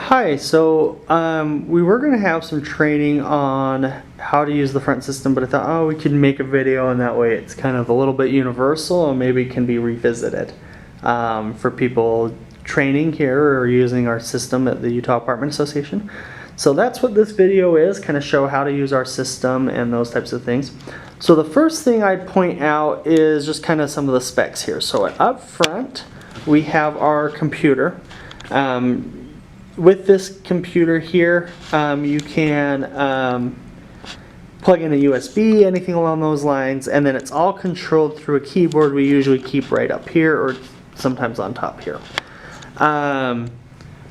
Hi, so we were going to have some training on how to use the front system, but I thought, oh, we could make a video and that way it's kind of a little bit universal and maybe can be revisited for people training here or using our system at the Utah Apartment Association. So that's what this video is, kind of show how to use our system and those types of things. So the first thing I'd point out is just kind of some of the specs here. So up front, we have our computer. With this computer here, you can plug in a USB, anything along those lines, and then it's all controlled through a keyboard we usually keep right up here or sometimes on top here.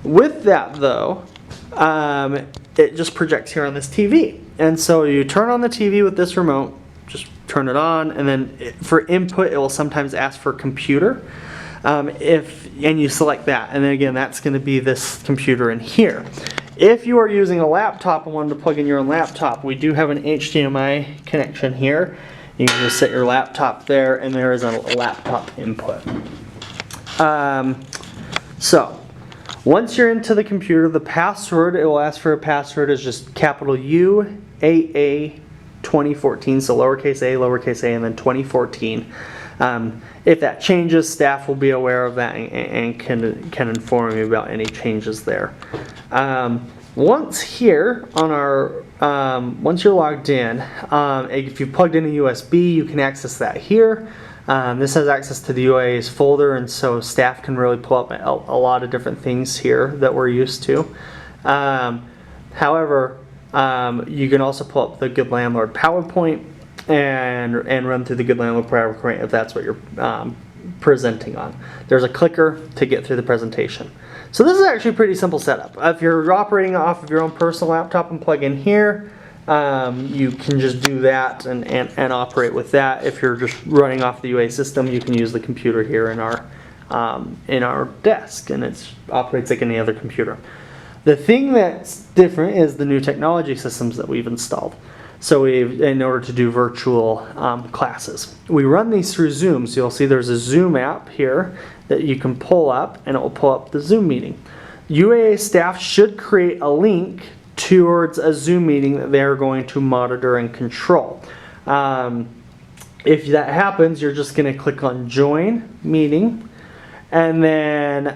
With that though, it just projects here on this TV. And so you turn on the TV with this remote, just turn it on, and then for input it will sometimes ask for computer. And you select that, and then again that's going to be this computer in here. If you are using a laptop and wanted to plug in your own laptop, we do have an HDMI connection here. You can just set your laptop there, and there is a laptop input. So once you're into the computer, the password, it will ask for a password, is just capital UAA 2014, so lowercase a, and then 2014. If that changes, staff will be aware of that and can inform you about any changes there. Once here on our, once you're logged in, if you plugged in a USB, you can access that here. This has access to the UAA's folder, and so staff can really pull up a lot of different things here that we're used to. However, you can also pull up the Good Landlord PowerPoint and run through the Good Landlord PowerPoint if that's what you're presenting on. There's a clicker to get through the presentation. So this is actually a pretty simple setup. If you're operating off of your own personal laptop and plug in here, you can just do that and operate with that. If you're just running off the UA system, you can use the computer here in our desk, and it operates like any other computer. The thing that's different is the new technology systems that we've installed. So in order to do virtual classes, we run these through Zoom. So you'll see there's a Zoom app here that you can pull up, and it will pull up the Zoom meeting. UAA staff should create a link towards a Zoom meeting that they're going to monitor and control. If that happens, you're just going to click on Join Meeting. And then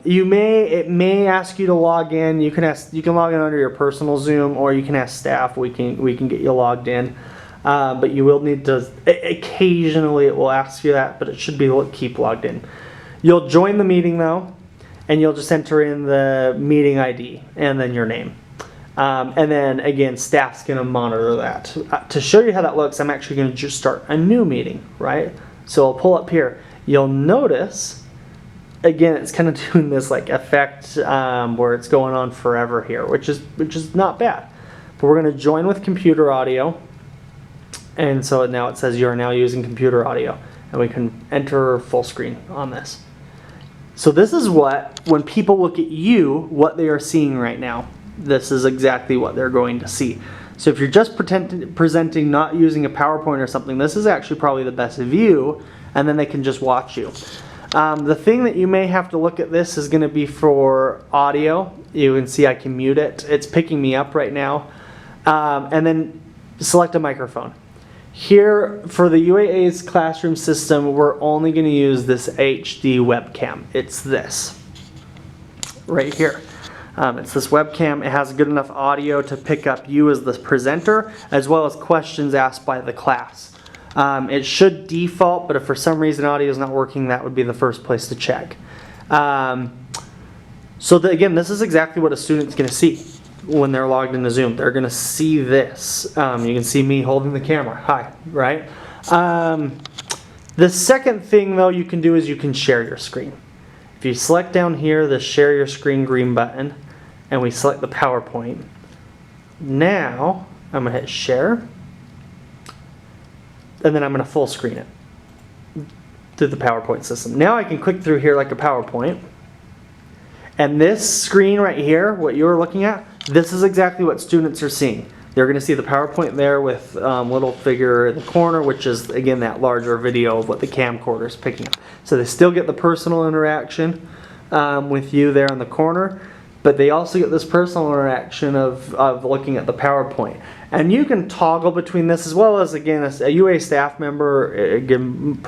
it may ask you to log in. You can log in under your personal Zoom, or you can ask staff. We can get you logged in, but you will need to. Occasionally, it will ask you that, but it should be keep logged in. You'll join the meeting though, and you'll just enter in the meeting ID and then your name. And then again, staff's going to monitor that. To show you how that looks, I'm actually going to just start a new meeting, right? So I'll pull up here. You'll notice. Again, it's kind of doing this like effect where it's going on forever here, which is not bad. But we're going to join with computer audio, and so now it says you are now using computer audio, and we can enter full screen on this. So this is when people look at you, what they are seeing right now. This is exactly what they're going to see. So if you're just presenting, not using a PowerPoint or something, this is actually probably the best view, and then they can just watch you. The thing that you may have to look at this is going to be for audio. You can see I can mute it. It's picking me up right now. And then select a microphone. Here for the UAA's classroom system, we're only going to use this HD webcam. It's this right here. It's this webcam. It has good enough audio to pick up you as the presenter, as well as questions asked by the class. It should default, but if for some reason audio is not working, that would be the first place to check. Again, this is exactly what a student's going to see when they're logged into Zoom. They're going to see this. You can see me holding the camera. Hi, right? The second thing, though, you can do is you can share your screen. If you select down here the Share Your Screen green button, and we select the PowerPoint, now I'm going to hit Share. And then I'm going to full screen it through the PowerPoint system. Now I can click through here like a PowerPoint. And this screen right here, what you're looking at, this is exactly what students are seeing. They're going to see the PowerPoint there with little figure in the corner, which is, again, that larger video of what the camcorder is picking up. So they still get the personal interaction with you there in the corner. but they also get this personal interaction of looking at the PowerPoint. And you can toggle between this as well as, again, a UA staff member, again,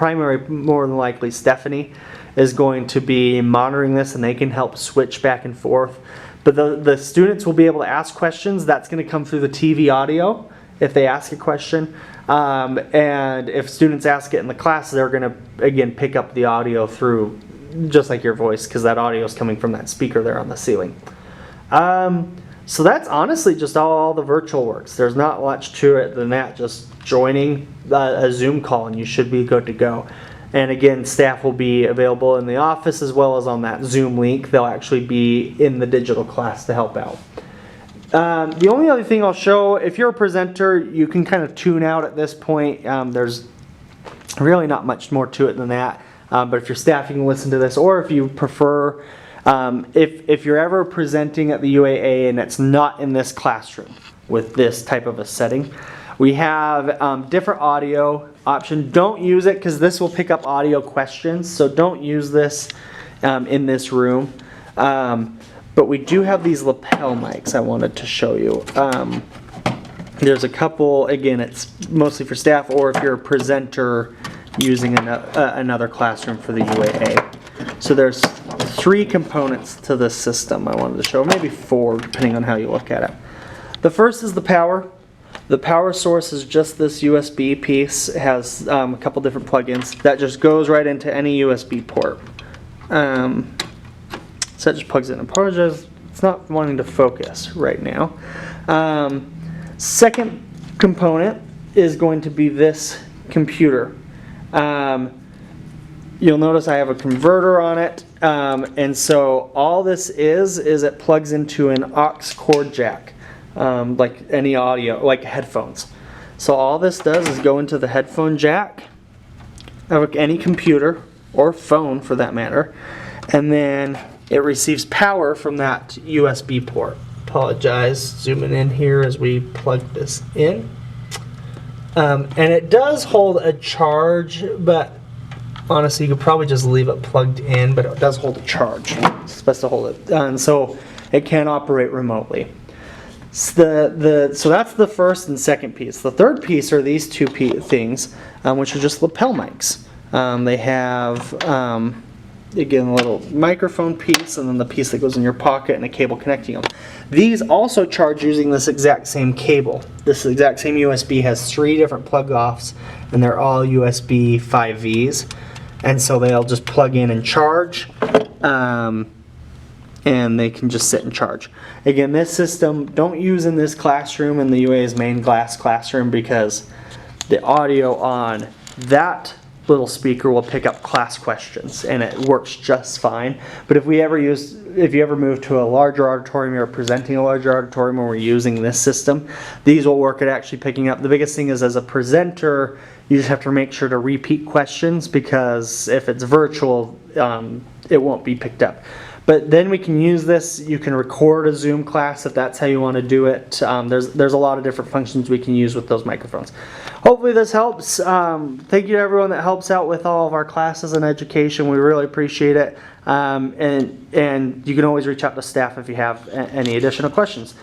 more than likely Stephanie, is going to be monitoring this, and they can help switch back and forth. But the students will be able to ask questions. That's going to come through the TV audio if they ask a question. And if students ask it in the class, they're going to, again, pick up the audio through, just like your voice, because that audio is coming from that speaker there on the ceiling. So that's honestly just all the virtual works. There's not much to it than that, just joining a Zoom call and you should be good to go. And again, staff will be available in the office as well as on that Zoom link. They'll actually be in the digital class to help out. The only other thing I'll show, if you're a presenter, you can kind of tune out at this point. There's really not much more to it than that. But if you're staff, you can listen to this, or if you prefer, if you're ever presenting at the UAA and it's not in this classroom with this type of a setting, we have different audio option. Don't use it because this will pick up audio questions, so don't use this in this room. But we do have these lapel mics I wanted to show you. There's a couple, again, it's mostly for staff, or if you're a presenter using another classroom for the UAA. So there's 3 components to this system I wanted to show, maybe 4 depending on how you look at it. The first is the power. The power source is just this USB piece. It has a couple different plugins that just goes right into any USB port. So that just plugs in. I apologize, it's not wanting to focus right now. Second component is going to be this computer. You'll notice I have a converter on it, and so all this is it plugs into an aux cord jack, like any audio, like headphones. So all this does is go into the headphone jack of any computer or phone for that matter, and then it receives power from that USB port. Apologize, zooming in here as we plug this in. And it does hold a charge, but honestly, you could probably just leave it plugged in, but it does hold a charge. It's best to hold it. And so it can operate remotely. So that's the first and second piece. The third piece are these 2 things, which are just lapel mics. They have, again, a little microphone piece, and then the piece that goes in your pocket and a cable connecting them. These also charge using this exact same cable. This exact same USB has 3 different plug-offs, and they're all USB 5Vs. And so they'll just plug in and charge, and they can just sit and charge. Again, this system, don't use in this classroom, in the UA's main glass classroom, because the audio on that little speaker will pick up class questions, and it works just fine. But if you ever move to a larger auditorium, you're presenting a larger auditorium where we're using this system, these will work at actually picking up. The biggest thing is, as a presenter, you just have to make sure to repeat questions, because if it's virtual, it won't be picked up. But then we can use this. You can record a Zoom class if that's how you want to do it. There's a lot of different functions we can use with those microphones. Hopefully this helps. Thank you to everyone that helps out with all of our classes and education. We really appreciate it. And you can always reach out to staff if you have any additional questions.